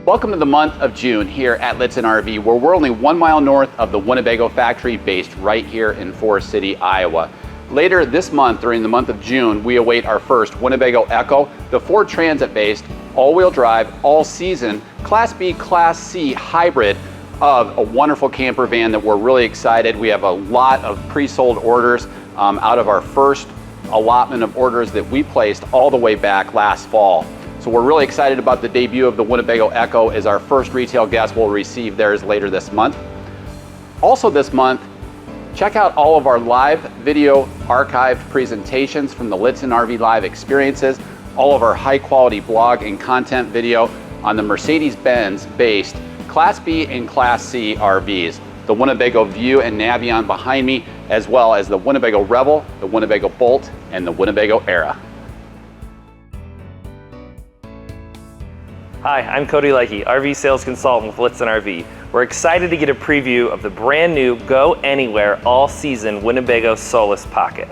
Welcome to the month of June here at Lichtsinn RV, where we're only 1 mile north of the Winnebago Factory, based right here in Forest City, Iowa. Later this month, during the month of June, we await our first Winnebago EKKO, the Ford Transit-based, all-wheel drive, all-season, Class B, Class C hybrid of a wonderful camper van that we're really excited. We have a lot of pre-sold orders out of our first allotment of orders that we placed all the way back last fall. So we're really excited about the debut of the Winnebago EKKO, as our first retail guest will receive theirs later this month. Also this month, check out all of our live video archived presentations from the Lichtsinn RV Live experiences, all of our high quality blog and content video on the Mercedes-Benz based Class B and Class C RVs, the Winnebago View and Navion behind me, as well as the Winnebago Revel, the Winnebago Bolt, and the Winnebago Era. Hi, I'm Cody Leahy, RV sales consultant with Lichtsinn RV. We're excited to get a preview of the brand new Go Anywhere all-season Winnebago Solis Pocket.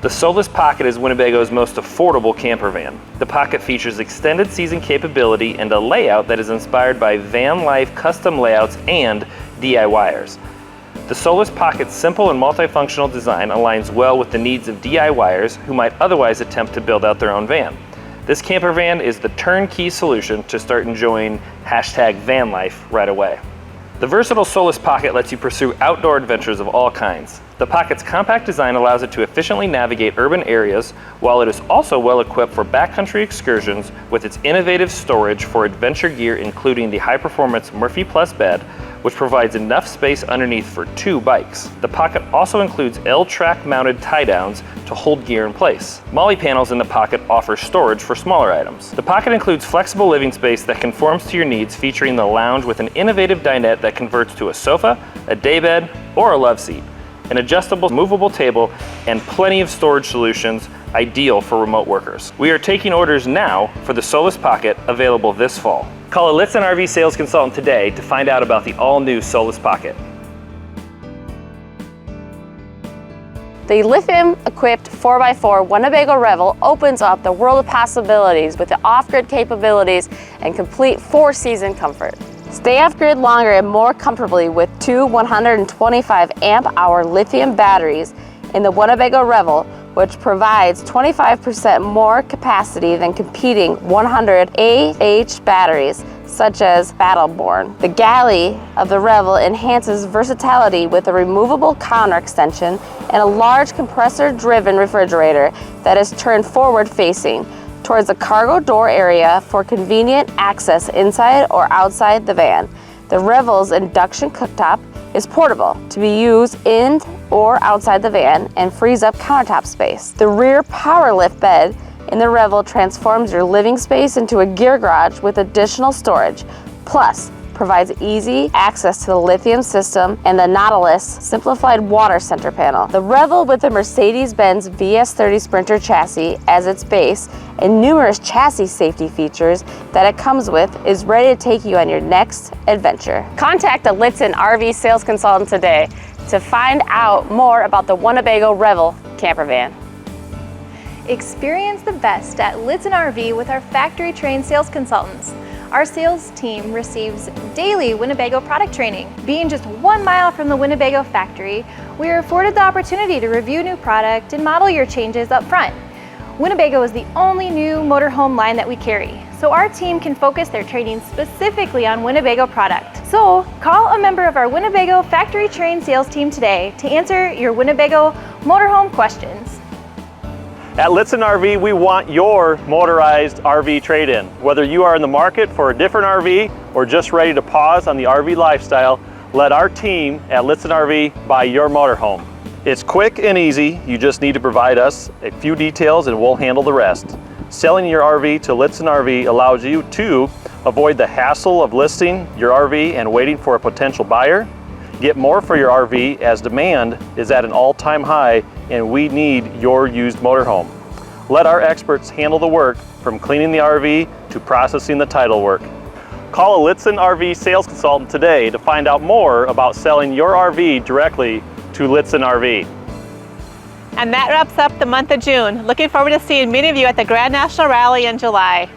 The Solis Pocket is Winnebago's most affordable camper van. The Pocket features extended season capability and a layout that is inspired by van life custom layouts and DIYers. The Solis Pocket's simple and multifunctional design aligns well with the needs of DIYers who might otherwise attempt to build out their own van. This camper van is the turnkey solution to start enjoying #van life right away. The versatile Solis Pocket lets you pursue outdoor adventures of all kinds. The Pocket's compact design allows it to efficiently navigate urban areas, while it is also well equipped for backcountry excursions with its innovative storage for adventure gear, including the high-performance Murphy Plus bed, which provides enough space underneath for 2 bikes. The Pocket also includes L-track mounted tie-downs to hold gear in place. Molly panels in the Pocket offer storage for smaller items. The Pocket includes flexible living space that conforms to your needs, featuring the lounge with an innovative dinette that converts to a sofa, a daybed, or a love seat, an adjustable movable table, and plenty of storage solutions ideal for remote workers. We are taking orders now for the Solis Pocket, available this fall. Call a Lichtsinn RV sales consultant today to find out about the all-new Solis Pocket. The lithium-equipped 4x4 Winnebago Revel opens up the world of possibilities with the off-grid capabilities and complete 4-season comfort. Stay off-grid longer and more comfortably with 2 125 amp-hour lithium batteries in the Winnebago Revel, which provides 25% more capacity than competing 100 AH batteries, such as Battleborn. The galley of the Revel enhances versatility with a removable counter extension and a large compressor-driven refrigerator that is turned forward-facing towards the cargo door area for convenient access inside or outside the van. The Revel's induction cooktop is portable to be used in or outside the van and frees up countertop space. The rear power lift bed in the Revel transforms your living space into a gear garage with additional storage, plus provides easy access to the Lithium system and the Nautilus simplified water center panel. The Revel, with the Mercedes-Benz VS30 Sprinter chassis as its base and numerous chassis safety features that it comes with, is ready to take you on your next adventure. Contact a Lichtsinn RV sales consultant today to find out more about the Winnebago Revel camper van. Experience the best at Lichtsinn RV with our factory-trained sales consultants. Our sales team receives daily Winnebago product training. Being just 1 mile from the Winnebago factory, we are afforded the opportunity to review new product and model year changes up front. Winnebago is the only new motorhome line that we carry, so our team can focus their training specifically on Winnebago product. So call a member of our Winnebago factory-trained sales team today to answer your Winnebago motorhome questions. At Lichtsinn RV, we want your motorized RV trade-in. Whether you are in the market for a different RV or just ready to pause on the RV lifestyle, let our team at Lichtsinn RV buy your motorhome. It's quick and easy. You just need to provide us a few details and we'll handle the rest. Selling your RV to Lichtsinn RV allows you to avoid the hassle of listing your RV and waiting for a potential buyer. Get more for your RV as demand is at an all-time high and we need your used motorhome. Let our experts handle the work, from cleaning the RV to processing the title work. Call a Lichtsinn RV sales consultant today to find out more about selling your RV directly to Lichtsinn RV. And that wraps up the month of June. Looking forward to seeing many of you at the Grand National Rally in July.